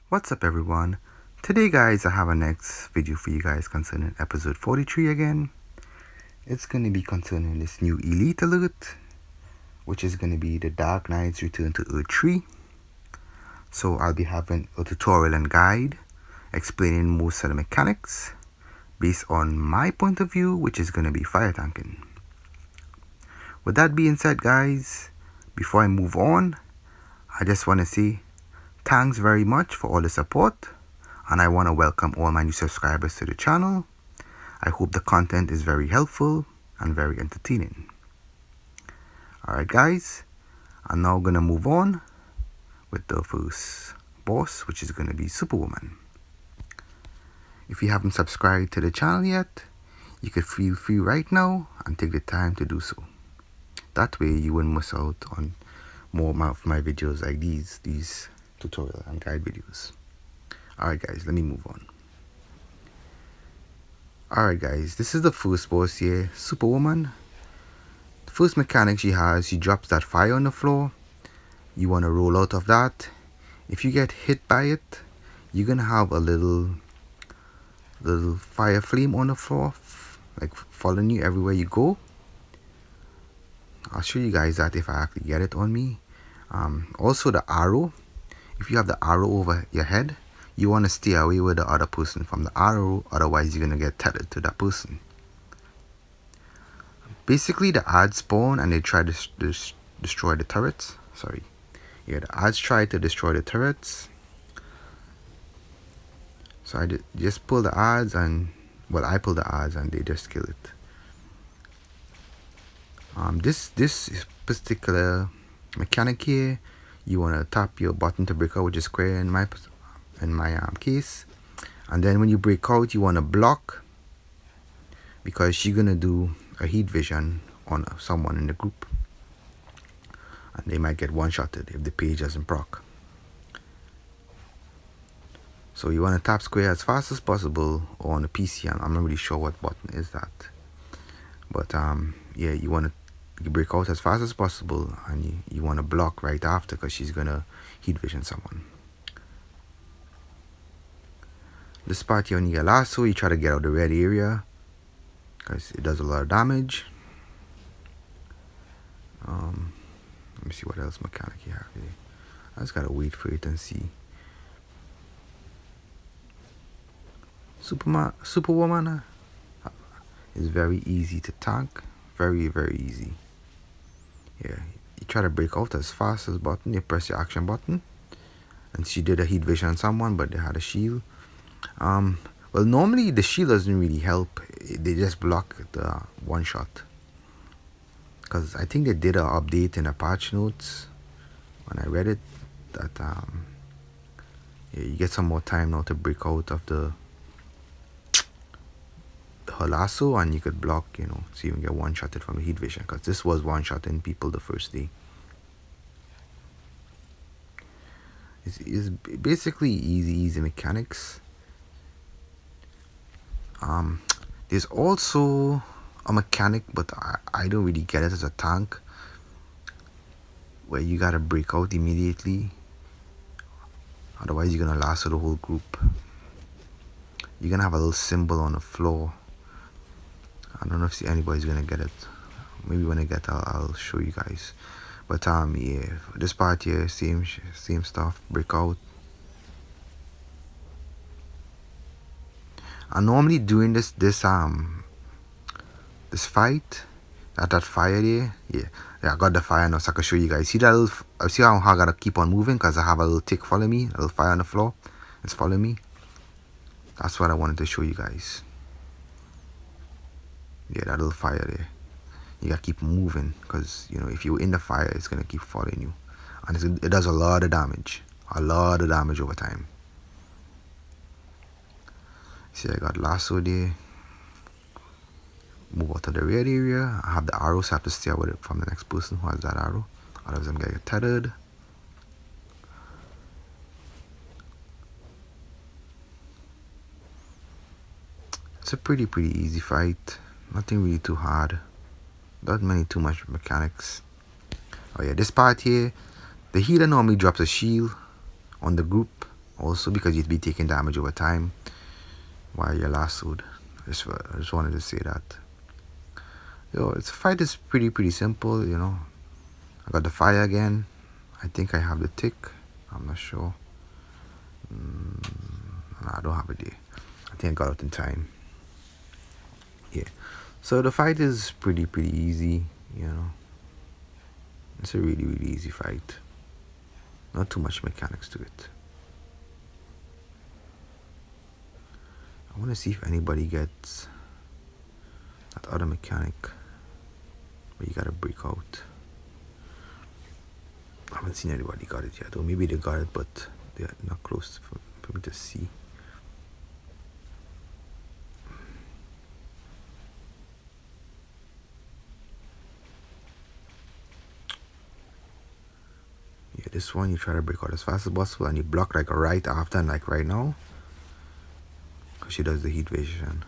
What's up everyone? Today guys I have a next video for you guys concerning episode 43 again. It's going to be concerning this new elite alert, which is going to be the Dark Knight's Return to Earth 3. So I'll be having a tutorial and guide explaining most of the mechanics based on my point of view, which is going to be fire tanking. With that being said guys, before I move on, I just want to say thanks very much for all the support, and I want to welcome all my new subscribers to the channel. I hope the content is very helpful and very entertaining. Alright guys, I'm now going to move on with the first boss, which is going to be Superwoman. If you haven't subscribed to the channel yet, you could feel free right now and take the time to do so. That way you won't miss out on more of my videos like these tutorial and guide videos. Alright guys, let me move on. Alright guys, this is the first boss here, Superwoman. The first mechanic she has, she drops that fire on the floor. You want to roll out of that. If you get hit by it, you're gonna have a little fire flame on the floor, like following you everywhere you go. I'll show you guys that if I actually get it on me. Also the arrow. If you have the arrow over your head, you want to stay away with the other person from the arrow, otherwise you're going to get tethered to that person. Basically the ads spawn and they try to destroy the turrets. The ads try to destroy the turrets. So I just pull the ads and, I pull the ads and they just kill it. This particular mechanic here, you want to tap your button to break out, which is square in my case, and then when you break out you want to block, because she's gonna do a heat vision on someone in the group and they might get one-shotted if the page doesn't proc. So you want to tap square as fast as possible, or on the PC, I'm not really sure what button is that, but yeah, you want to break out as fast as possible, and you want to block right after, because she's gonna heat vision someone. This part here, when you get lasso, you try to get out the red area because it does a lot of damage. Let me see what else mechanic you have here. I just gotta wait for it and see. Superwoman is very easy to tank, very easy. Yeah, you try to break out as fast as button, you press your action button, and she did a heat vision on someone, but they had a shield. Well, normally the shield doesn't really help, they just block the one shot, because I think they did an update in the patch notes when I read it, that yeah, you get some more time now to break out of her lasso, and you could block, so you can get one-shotted from the heat vision, because this was one-shotting people the first day. It's basically easy mechanics. There's also a mechanic, but I don't really get it as a tank, where you gotta break out immediately, otherwise you're gonna lasso the whole group. You're gonna have a little symbol on the floor. I don't know if anybody's gonna get it. Maybe when I get it, I'll show you guys. But yeah, this part here, same stuff. Break out. And normally during this fight, that fire there, yeah, I got the fire now, so I can show you guys. See that little, see how I gotta keep on moving, because I have a little tick following me, a little fire on the floor. It's following me. That's what I wanted to show you guys. Yeah, that little fire there. You gotta keep moving, because if you're in the fire, it's gonna keep following you, and it does a lot of damage over time. See, I got lasso there. Move out to the red area. I have the arrow, so I have to stay with it from the next person who has that arrow, otherwise I'm gonna get tethered. It's a pretty easy fight. Nothing really too hard. Not too much mechanics. Oh yeah, this part here, the healer normally drops a shield on the group, also because you'd be taking damage over time while you're lassoed. I just wanted to say that. It's fight is pretty simple, I got the fire again. I think I have the tick. I'm not sure. Nah, I don't have it there. I think I got it in time. Yeah. So the fight is pretty easy, It's a really easy fight. Not too much mechanics to it. I want to see if anybody gets that other mechanic where you gotta break out. I haven't seen anybody got it yet, or maybe they got it, but they're not close for me to see. Yeah, this one you try to break out as fast as possible, and you block like right after, and like right now, because she does the heat vision.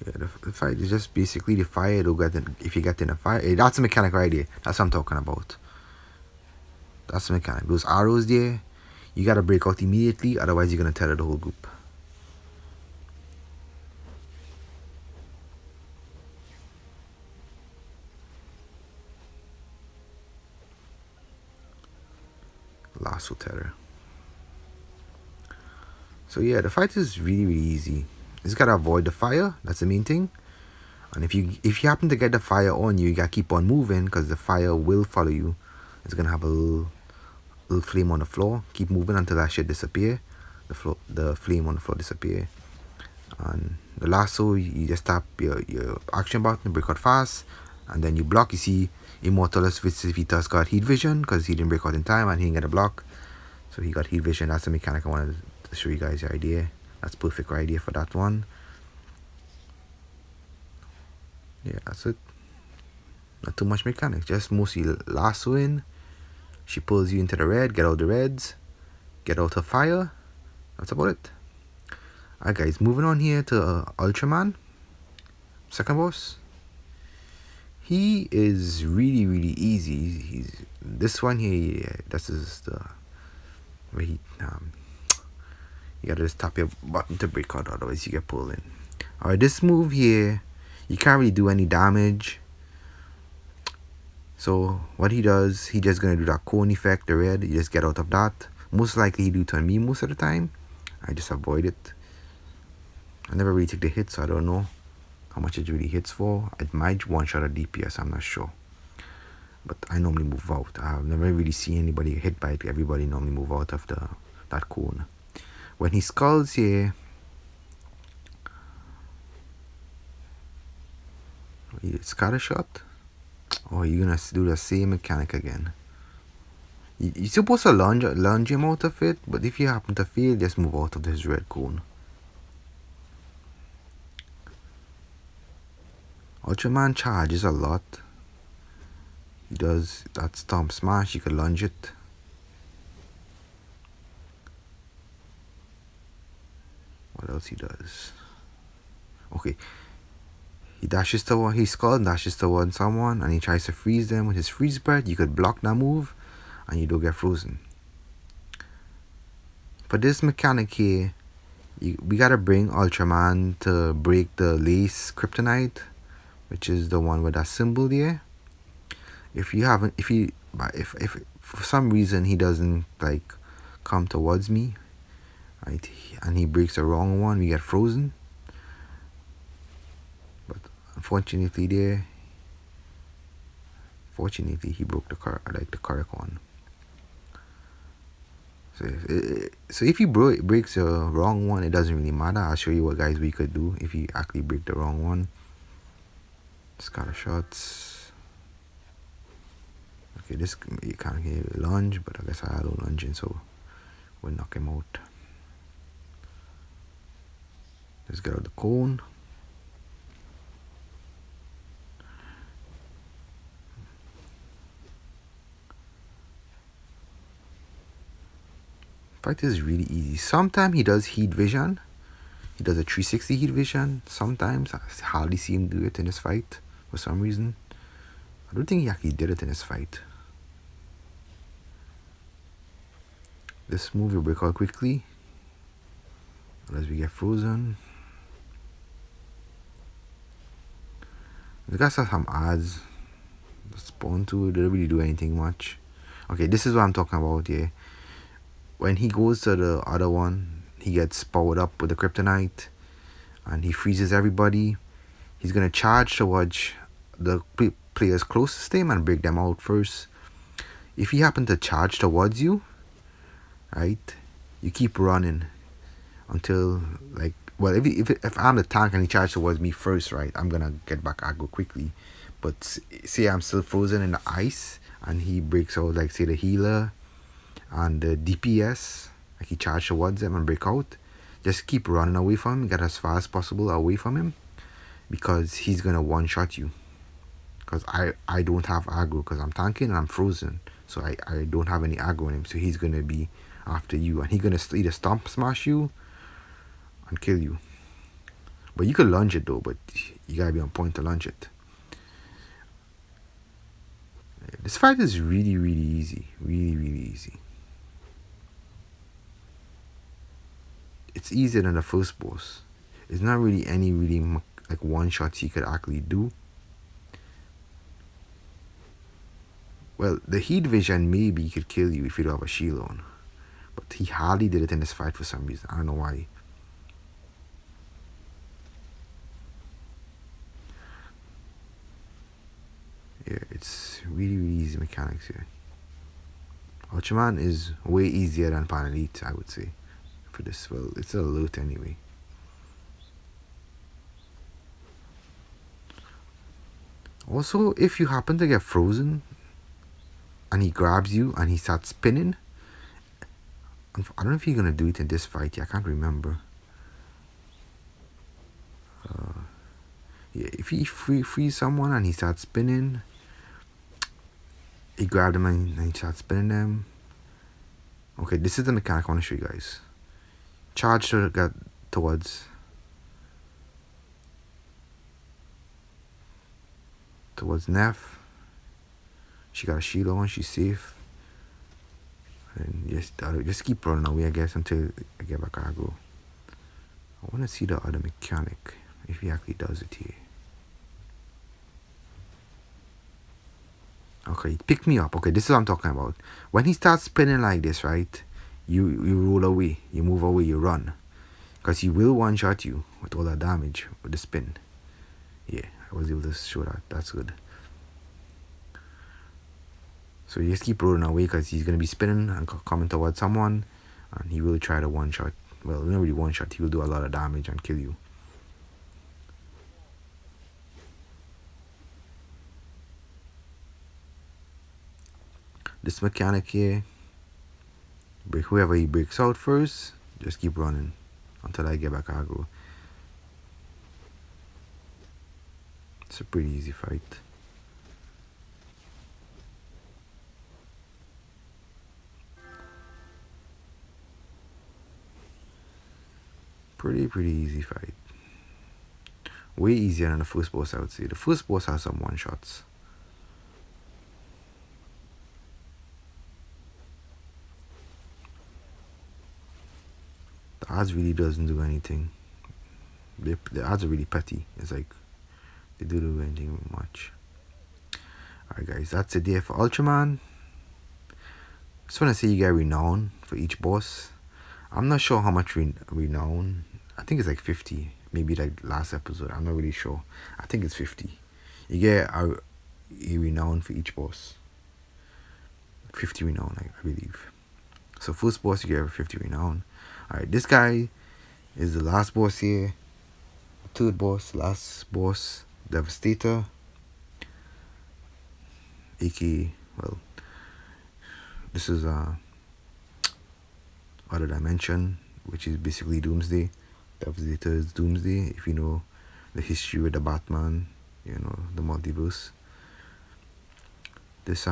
Yeah, the fight is just basically the fire to get in. If you get in a fire, that's a mechanic right there. That's what I'm talking about. That's the mechanic. Those arrows there, you gotta break out immediately, otherwise you're gonna tether the whole group. Lasso tether. So yeah, the fight is really easy. You just gotta avoid the fire. That's the main thing. And if you happen to get the fire on you, you gotta keep on moving because the fire will follow you. It's gonna have a little flame on the floor. Keep moving until that shit disappear. The flame on the floor disappear. And the lasso, you just tap your action button, break out fast, and then you block. You see Immortalus Vicivitas got heat vision because he didn't break out in time and he didn't get a block. So he got heat vision. That's the mechanic I wanted to show you guys the idea. That's perfect idea for that one. Yeah, that's it. Not too much mechanics, just mostly lassoing. She pulls you into the red, get out the reds, get out her fire. That's about it. Alright guys, moving on here to Ultraman, second boss. He is really easy. This one here, this is the where he you gotta just tap your button to break out, otherwise you get pulled in. Alright, this move here, you can't really do any damage. So what he does, he just gonna do that cone effect, the red. You just get out of that. Most likely he do to me most of the time. I just avoid it. I never really take the hit, so I don't know how much it really hits for. It might one shot a DPS, I'm not sure. But I normally move out. I've never really seen anybody hit by it. Everybody normally move out of that cone. When he skulls here, scatter shot. Oh, you're gonna do the same mechanic again. You're supposed to lunge him out of it, but if you happen to fail, just move out of this red cone. Ultraman charges a lot. He does that stomp smash, you can lunge it. What else he does? Okay. He dashes toward, he skulls and dashes toward someone, and he tries to freeze them with his freeze breath. You could block that move, and you don't get frozen. For this mechanic here, we gotta bring Ultraman to break the lace kryptonite, which is the one with that symbol there. If for some reason he doesn't like come towards me, right, and he breaks the wrong one, we get frozen. But unfortunately he broke the correct one. So if he breaks the wrong one, it doesn't really matter. I'll show you what guys we could do if you actually break the wrong one. Scatter shots. Okay, this you can't get lunge, but I guess I don't lunge in, so we'll knock him out. Let's get out the cone. Fight is really easy. Sometimes he does heat vision. He does a 360 heat vision. Sometimes I hardly see him do it in this fight. for some reason. I don't think he actually did it in this fight. This move will break out quickly. Unless we get frozen. The guys have some odds. The spawn tool didn't really do anything much. Okay, this is what I'm talking about here. When he goes to the other one, he gets powered up with the kryptonite and he freezes everybody. He's gonna charge towards the players closest to him and break them out first. If he happen to charge towards you, right, you keep running until, like, well, if I'm the tank and he charges towards me first, right, I'm gonna get back aggro quickly. But say I'm still frozen in the ice and he breaks out, like say the healer and the DPS, like he charges towards them and break out, just keep running away from him, get as far as possible away from him, because he's gonna one-shot you. Because I don't have aggro because I'm tanking and I'm frozen, so I don't have any aggro on him, so he's gonna be after you and he's gonna either stomp smash you and kill you. But you could lunge it though, but you gotta be on point to lunge it. This fight is really easy. Really easy. It's easier than the first boss. It's not really any like one shots he could actually do. Well, the heat vision maybe could kill you if you don't have a shield on. But he hardly did it in this fight for some reason. I don't know why. Yeah, it's really easy mechanics here. Ultraman is way easier than Pan Elite, I would say. For this, well, it's a loot anyway. Also, if you happen to get frozen and he grabs you and he starts spinning, I don't know if he's gonna do it in this fight. I can't remember. Yeah, if he frees someone and he starts spinning, he grabbed them and he starts spinning them. Okay, this is the mechanic I want to show you guys. Charge to get towards Neff. She got a shield on, she's safe. And just keep running away, I guess, until I get back aggro. I want to see the other mechanic, if he actually does it here. Okay, pick me up. Okay, this is what I'm talking about. When he starts spinning like this, right, you roll away, you move away, you run. Because he will one-shot you with all that damage with the spin. Yeah, I was able to show that. That's good. So you just keep rolling away because he's going to be spinning and coming towards someone. And he will try to one-shot. Well, not really one-shot. He will do a lot of damage and kill you. This mechanic here, whoever he breaks out first, just keep running until I get back aggro. It's a pretty easy fight. Pretty easy fight. Way easier than the first boss, I would say. The first boss has some one-shots. The odds really doesn't do anything. The odds are really petty. It's like they don't do anything much. Alright guys, that's it there for Ultraman. Just want to say you get renown for each boss. I'm not sure how much renown. I think it's like 50. Maybe like last episode. I'm not really sure. I think it's 50. You get a renown for each boss. 50 renown, I believe. So first boss you get 50 renown. Alright, this guy is the last boss here. Third boss, last boss, Devastator. aka, well, this is other dimension, which is basically Doomsday. Devastator is Doomsday, if you know the history with the Batman, you know, the multiverse. This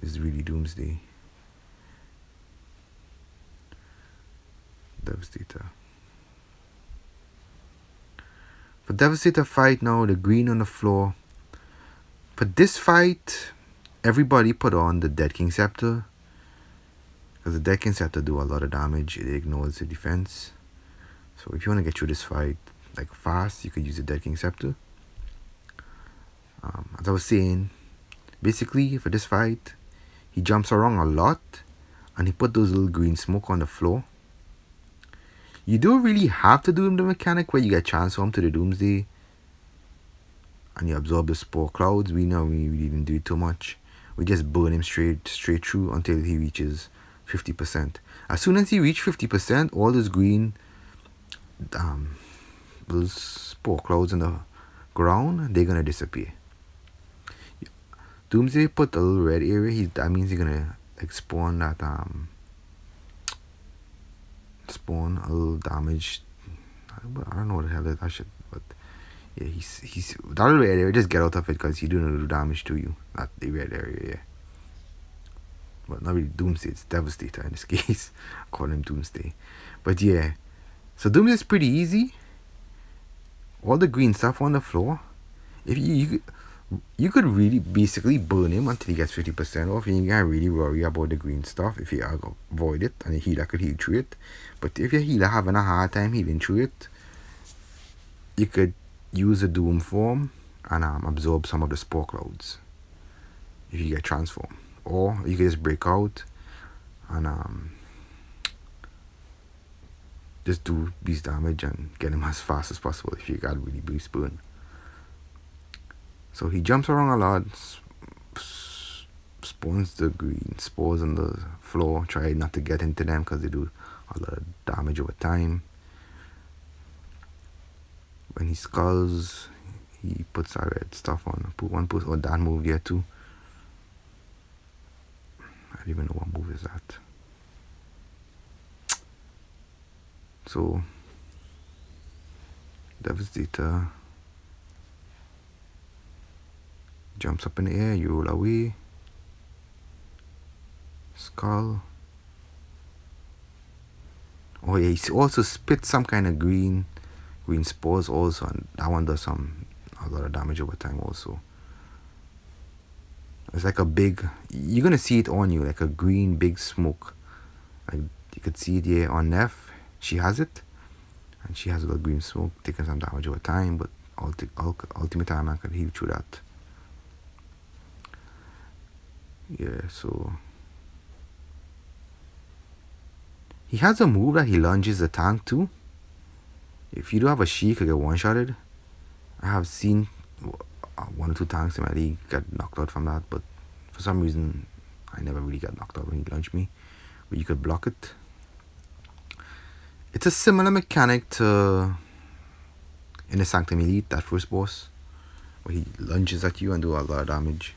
is really Doomsday. Devastator. For Devastator fight now, the green on the floor For this fight, everybody put on the Dead King Scepter, because the Dead King Scepter do a lot of damage. It ignores the defense. So if you want to get through this fight like fast, you could use the Dead King Scepter. As I was saying, basically for this fight, he jumps around a lot and he put those little green smoke on the floor. You don't really have to do the mechanic where you get transformed to the Doomsday and you absorb the spore clouds. We know we didn't do it too much. We just burn him straight through until he reaches 50%. As soon as he reaches 50%, all those green those spore clouds in the ground, they're gonna disappear. Doomsday put a little red area. That means he's gonna like spawn that spawn a little damage. I don't know what the hell that shit, but yeah, he's that little red area. Just get out of it because he's doing a little damage to you. Not the red area, yeah. But not really Doomsday. It's Devastator in this case. I call him Doomsday, but yeah. So Doomsday is pretty easy. All the green stuff on the floor. If you could really basically burn him until he gets 50% off, and you can't really worry about the green stuff if you avoid it, and the healer could heal through it. But if your healer having a hard time healing through it, you could use a Doom form and absorb some of the spore clouds if you get transformed. Or you could just break out and just do beast damage and get him as fast as possible if you got really beast burn. So he jumps around a lot, spawns the green spores on the floor. Try not to get into them because they do a lot of damage over time. When he skulls, he puts that red stuff on. Put one push or that move here too. I don't even know what move is that. So Devastator jumps up in the air, you roll away. Skull. Oh yeah, he also spits some kind of green spores also, and that one does a lot of damage over time also. It's like a big, you're gonna see it on you, like a green big smoke. Like you could see it here on Neff. She has it, and she has a little green smoke, taking some damage over time, but ultimate time I could heal through that. Yeah, so he has a move that he lunges the tank too. If you do have a shield, you could get one-shotted. I have seen 1 or 2 tanks in my league get knocked out from that, but for some reason I never really got knocked out when he lunged me. But you could block it. It's a similar mechanic to in the Sanctum Elite, that first boss, where he lunges at you and do a lot of damage.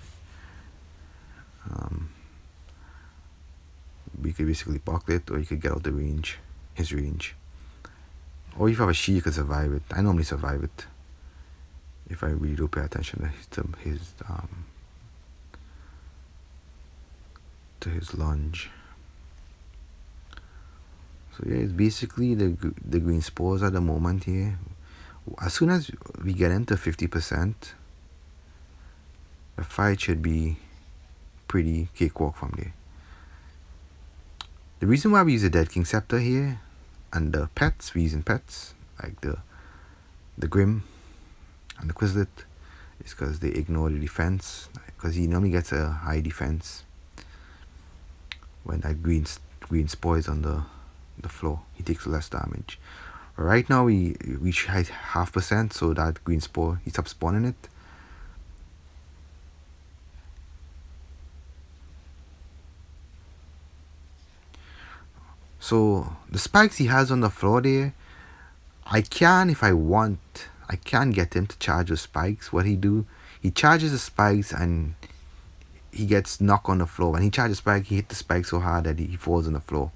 You could basically block it, or you could get out the range, his range. Or if you have a shield, you could survive it. I normally survive it if I really do pay attention to his lunge. So yeah, it's basically the green spores at the moment here. As soon as we get into 50%, the fight should be pretty cakewalk from there. The reason why we use the Dead King Scepter here, and the pets, we're using pets, like the Grim and the Quizlet, is because they ignore the defense, because he normally gets a high defense when that green spore is on the floor. He takes less damage. Right now we reach 0.5%, so that green spore, he stops spawning it. So the spikes he has on the floor there, if I want, I can get him to charge the spikes. What he do, he charges the spikes and he gets knocked on the floor. When he charges spike, he hit the spike so hard that he falls on the floor.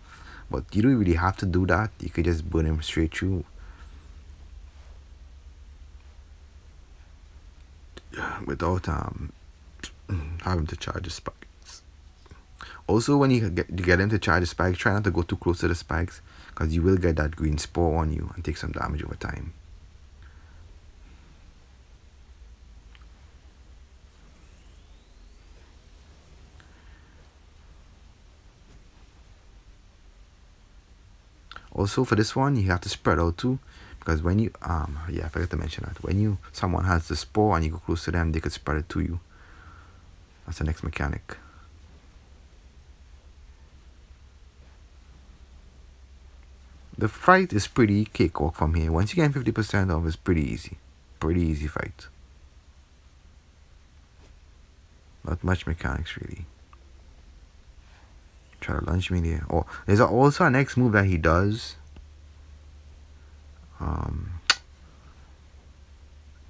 But you don't really have to do that. You could just burn him straight through without having to charge the spikes. Also, when you get him to charge the spikes, try not to go too close to the spikes, because you will get that green spore on you and take some damage over time. Also for this one, you have to spread out too, because when you yeah, I forgot to mention that when someone has the spore and you go close to them, they could spread it to you. That's the next mechanic. The fight is pretty cakewalk from here. Once you get 50% off, it's pretty easy. Pretty easy fight. Not much mechanics really. Try to lunge me there. Oh, there's also a next move that he does.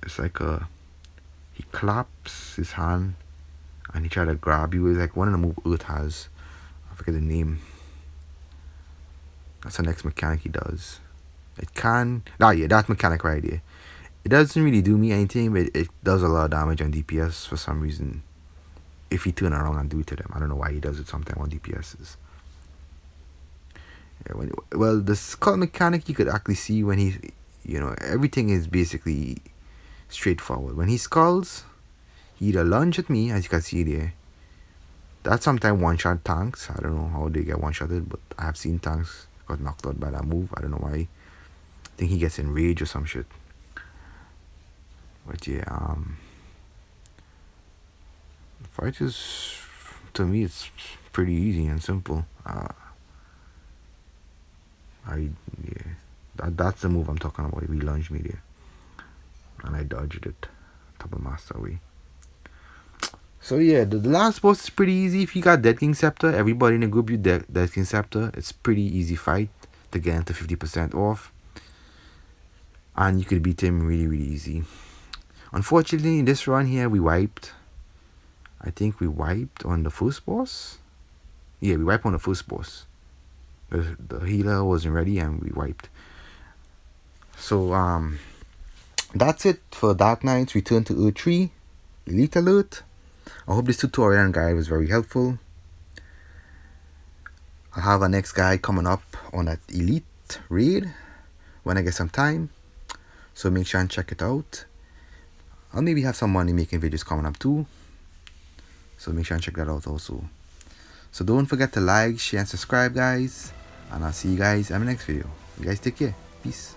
It's like he claps his hand and he try to grab you. It's like one of the moves Earth has. I forget the name. That's the next mechanic he does. It can... yeah, that mechanic right there. It doesn't really do me anything, but it does a lot of damage on DPS for some reason. If he turn around and do it to them. I don't know why he does it sometimes on DPSs. Yeah, well, the skull mechanic you could actually see when he... everything is basically straightforward. When he skulls, he either lunge at me, as you can see there. That sometimes one-shot tanks. I don't know how they get one-shotted, but I have seen tanks got knocked out by that move. I don't know why. I think he gets enraged or some shit. But yeah, the fight is, to me, it's pretty easy and simple. That's the move I'm talking about. He lunged me there, and I dodged it. Double master way. So yeah, the last boss is pretty easy. If you got Dead King Scepter, everybody in the group you Dead King Scepter. It's pretty easy fight to get into 50% off, and you could beat him really, really easy. Unfortunately, in this run here, we wiped. I think we wiped on the first boss. Yeah, we wiped on the first boss. The healer wasn't ready, and we wiped. So that's it for Dark Knight's Return to Earth 3 Elite Alert. I hope this tutorial and guide was very helpful. I'll have a next guide coming up on that Elite raid when I get some time. So make sure and check it out. I'll maybe have some money making videos coming up too. So make sure and check that out also. So don't forget to like, share, and subscribe, guys. And I'll see you guys in the next video. You guys take care. Peace.